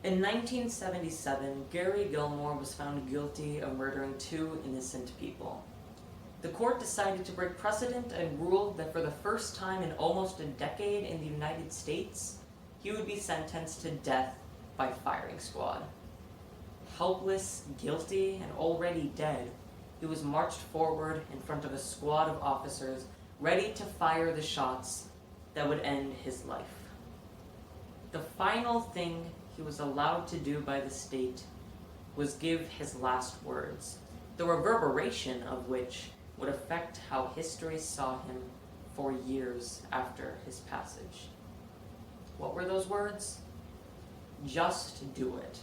In 1977, Gary Gilmore was found guilty of murdering two innocent people. The court decided to break precedent and ruled that for the first time in almost a decade in the United States, he would be sentenced to death by firing squad. Helpless, guilty, and already dead, he was marched forward in front of a squad of officers ready to fire the shots that would end his life. The final thing he was allowed to do by the state was give his last words, the reverberation of which would affect how history saw him for years after his passage. What were those words? Just do it.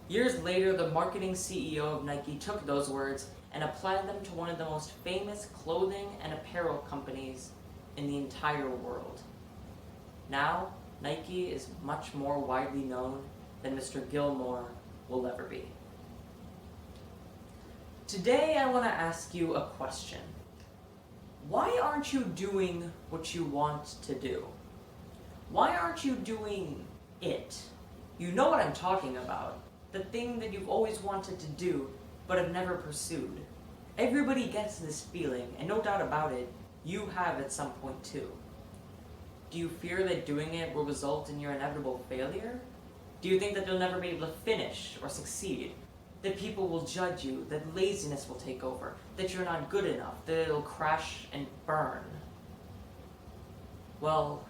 Years later, the marketing CEO of Nike took those words and applied them to one of the most famous clothing and apparel companies in the entire world. Now, Nike is much more widely known than Mr. Gilmore will ever be. Today, I want to ask you a question. Why aren't you doing what you want to do? Why aren't you doing it? You know what I'm talking about. The thing that you've always wanted to do, but have never pursued. Everybody gets this feeling, and no doubt about it, you have at some point too. Do you fear that doing it will result in your inevitable failure? Do you think that you'll never be able to finish or succeed? That people will judge you, that laziness will take over, that you're not good enough, that it'll crash and burn? Well,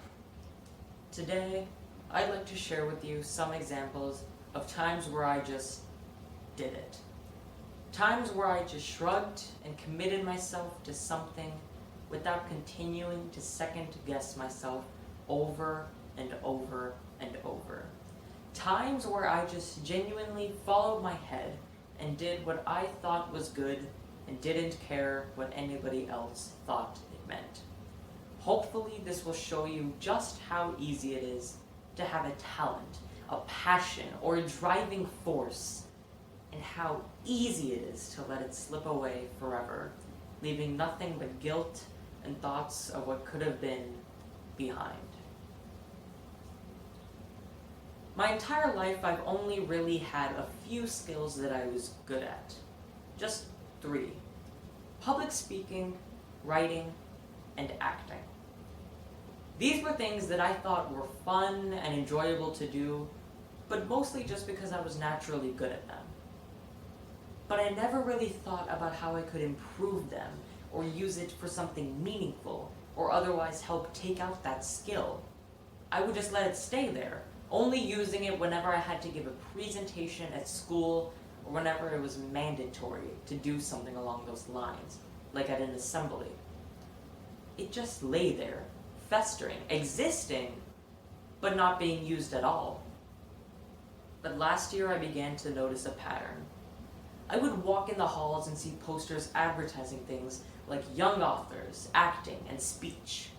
today, I'd like to share with you some examples of times where I just did it. Times where I just shrugged and committed myself to something without continuing to second guess myself over and over and over. Times where I just genuinely followed my head and did what I thought was good and didn't care what anybody else thought it meant. Hopefully this will show you just how easy it is to have a talent, a passion, or a driving force, and how easy it is to let it slip away forever, leaving nothing but guilt and thoughts of what could have been behind. My entire life, I've only really had a few skills that I was good at. Just 3. Public speaking, writing, and acting. These were things that I thought were fun and enjoyable to do, but mostly just because I was naturally good at them. But I never really thought about how I could improve them or use it for something meaningful or otherwise help take out that skill. I would just let it stay there, only using it whenever I had to give a presentation at school or whenever it was mandatory to do something along those lines, like at an assembly. It just lay there, festering, existing, but not being used at all. But last year I began to notice a pattern. I would walk in the halls and see posters advertising things like young authors, acting, and speech.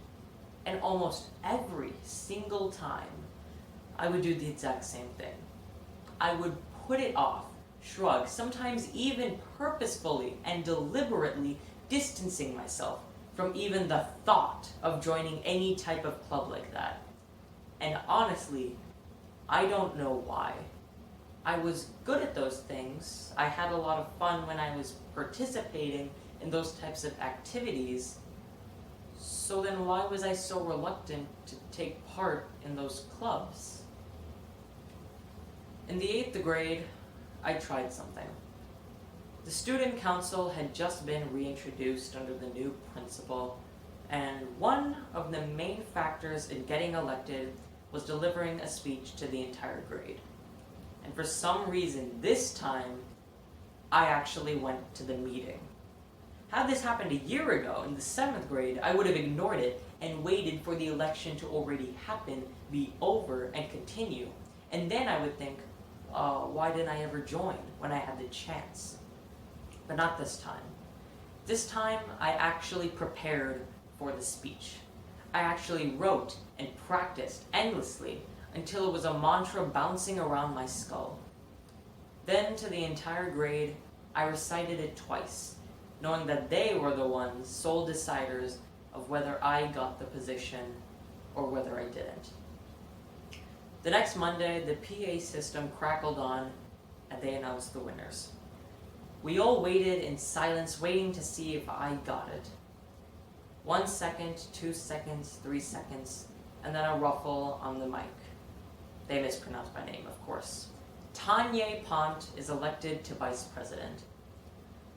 And almost every single time, I would do the exact same thing. I would put it off, shrug, sometimes even purposefully and deliberately distancing myself from even the thought of joining any type of club like that. And honestly, I don't know why. I was good at those things. I had a lot of fun when I was participating in those types of activities. So then why was I so reluctant to take part in those clubs? In the 8th grade, I tried something. The student council had just been reintroduced under the new principal, and one of the main factors in getting elected was delivering a speech to the entire grade. And for some reason, this time, I actually went to the meeting. Had this happened a year ago in the 7th grade, I would have ignored it and waited for the election to already happen, be over, and continue. And then I would think, why didn't I ever join when I had the chance? But not this time. This time, I actually prepared for the speech. I actually wrote and practiced endlessly until it was a mantra bouncing around my skull. Then, to the entire grade, I recited it twice, knowing that they were the ones sole deciders of whether I got the position or whether I didn't. The next Monday, the PA system crackled on and they announced the winners. We all waited in silence, waiting to see if I got it. 1 second, 2 seconds, 3 seconds, and then a ruffle on the mic. They mispronounced my name, of course. Tanay Pant is elected to vice president.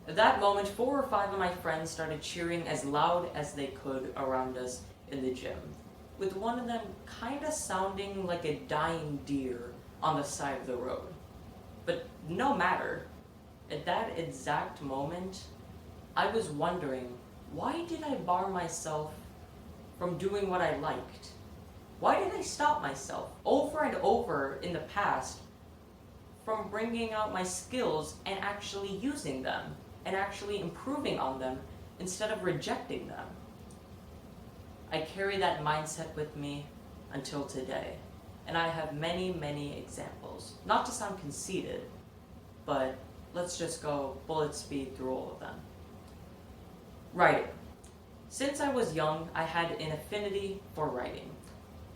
At that moment, 4 or 5 of my friends started cheering as loud as they could around us in the gym, with one of them kinda sounding like a dying deer on the side of the road. But no matter, at that exact moment, I was wondering, why did I bar myself from doing what I liked? Why did I stop myself over and over in the past from bringing out my skills and actually using them and actually improving on them instead of rejecting them? I carry that mindset with me until today, and I have many, many examples. Not to sound conceited, but let's just go bullet speed through all of them. Writing. Since I was young, I had an affinity for writing.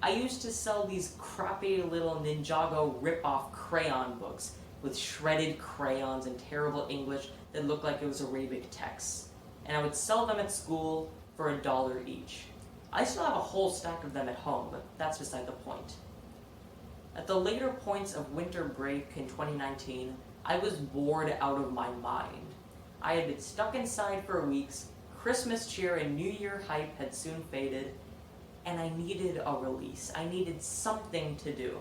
I used to sell these crappy little Ninjago rip-off crayon books with shredded crayons and terrible English that looked like it was Arabic text. And I would sell them at school for $1 each. I still have a whole stack of them at home, but that's beside the point. At the later points of winter break in 2019, I was bored out of my mind. I had been stuck inside for weeks, Christmas cheer and New Year hype had soon faded, and I needed a release. I needed something to do.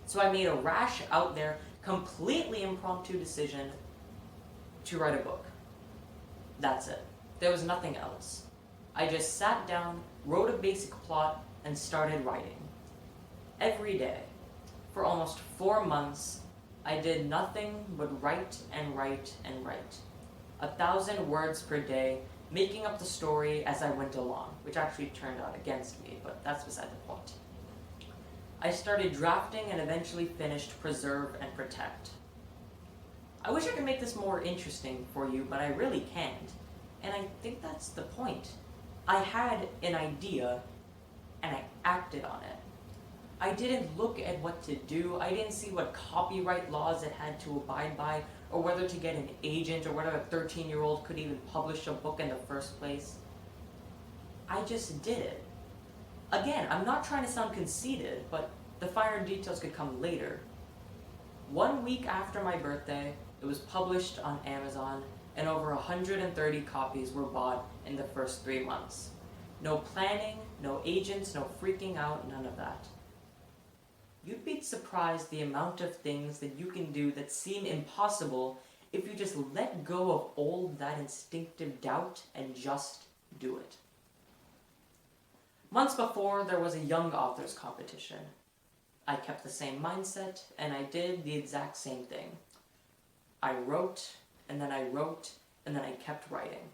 So I made a rash, out there, completely impromptu decision to write a book. That's it. There was nothing else. I just sat down, wrote a basic plot, and started writing. Every day, for almost 4 months, I did nothing but write and write and write. 1,000 words per day, making up the story as I went along, which actually turned out against me, but that's beside the point. I started drafting and eventually finished Preserve and Protect. I wish I could make this more interesting for you, but I really can't. And I think that's the point. I had an idea, and I acted on it. I didn't look at what to do. I didn't see what copyright laws it had to abide by, or whether to get an agent, or whether a 13-year-old could even publish a book in the first place. I just did it. Again, I'm not trying to sound conceited, but the finer details could come later. 1 week after my birthday, it was published on Amazon, and over 130 copies were bought in the first 3 months. No planning, no agents, no freaking out, none of that. You'd be surprised the amount of things that you can do that seem impossible if you just let go of all that instinctive doubt and just do it. Months before, there was a young authors competition. I kept the same mindset, and I did the exact same thing. I wrote, and then I wrote, and then I kept writing.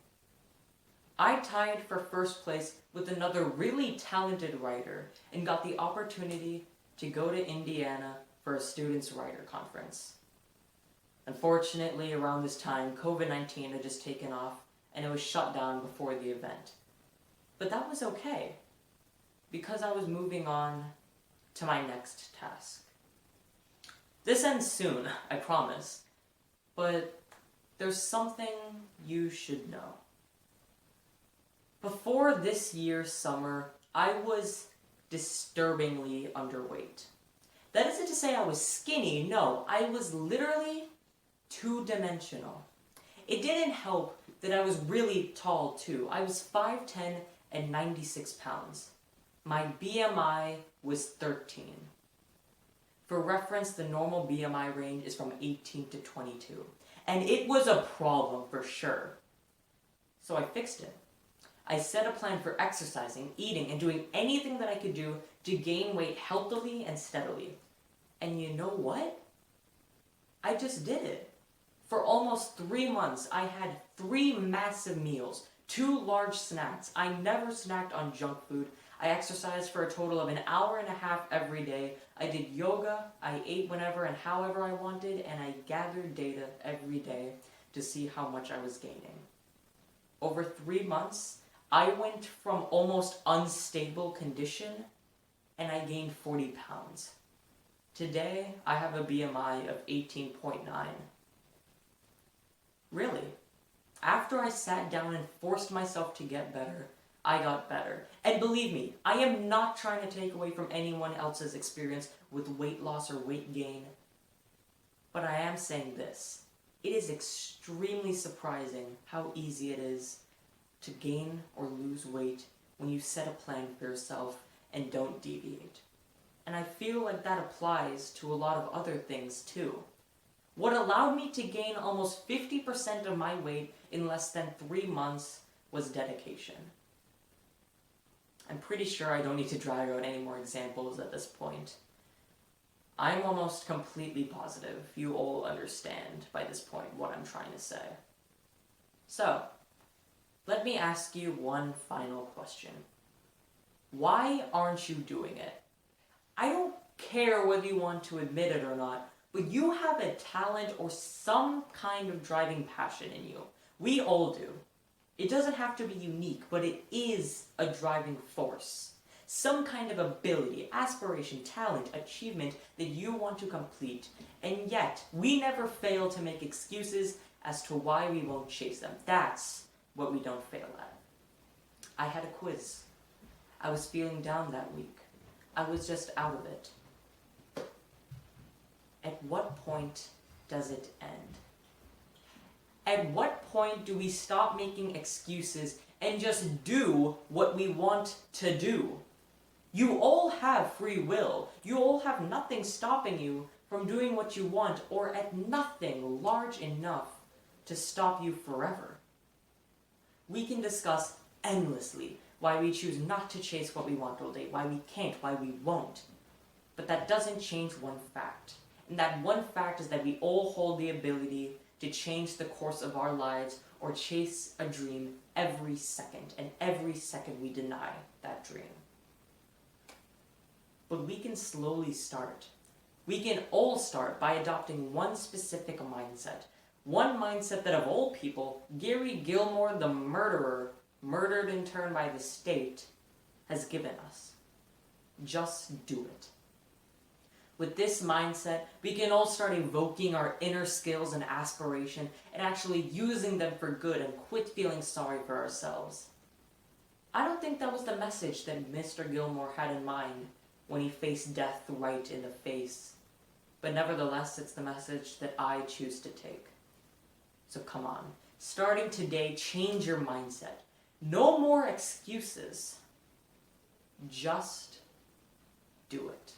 I tied for first place with another really talented writer and got the opportunity to go to Indiana for a students' writer conference. Unfortunately, around this time, COVID-19 had just taken off, and it was shut down before the event. But that was okay, because I was moving on to my next task. This ends soon, I promise, but there's something you should know. Before this year's summer, I was disturbingly underweight. That isn't to say I was skinny, no, I was literally two-dimensional. It didn't help that I was really tall too. I was 5'10" and 96 pounds. My BMI was 13. For reference, the normal BMI range is from 18 to 22. And it was a problem for sure. So I fixed it. I set a plan for exercising, eating, and doing anything that I could do to gain weight healthily and steadily. And you know what? I just did it. For almost 3 months, I had 3 massive meals, 2 large snacks. I never snacked on junk food. I exercised for a total of 1.5 hours every day. I did yoga, I ate whenever and however I wanted, and I gathered data every day to see how much I was gaining. Over 3 months, I went from almost unstable condition, and I gained 40 pounds. Today, I have a BMI of 18.9. Really. After I sat down and forced myself to get better, I got better. And believe me, I am not trying to take away from anyone else's experience with weight loss or weight gain. But I am saying this. It is extremely surprising how easy it is to gain or lose weight when you set a plan for yourself and don't deviate. And I feel like that applies to a lot of other things too. What allowed me to gain almost 50% of my weight in less than 3 months was dedication. I'm pretty sure I don't need to drag out any more examples at this point. I'm almost completely positive you all understand by this point what I'm trying to say. So, let me ask you one final question. Why aren't you doing it? I don't care whether you want to admit it or not, but you have a talent or some kind of driving passion in you. We all do. It doesn't have to be unique, but it is a driving force. Some kind of ability, aspiration, talent, achievement that you want to complete, and yet we never fail to make excuses as to why we won't chase them. That's what we don't fail at. I had a quiz. I was feeling down that week. I was just out of it. At what point does it end? At what point do we stop making excuses and just do what we want to do? You all have free will. You all have nothing stopping you from doing what you want, or at nothing large enough to stop you forever. We can discuss endlessly why we choose not to chase what we want all day, why we can't, why we won't. But that doesn't change one fact. And that one fact is that we all hold the ability to change the course of our lives or chase a dream every second, and every second we deny that dream. But we can slowly start. We can all start by adopting one specific mindset. One mindset that, of all people, Gary Gilmore, the murderer, murdered in turn by the state, has given us. Just do it. With this mindset, we can all start evoking our inner skills and aspiration and actually using them for good and quit feeling sorry for ourselves. I don't think that was the message that Mr. Gilmore had in mind when he faced death right in the face. But nevertheless, it's the message that I choose to take. So come on, starting today, change your mindset. No more excuses. Just do it.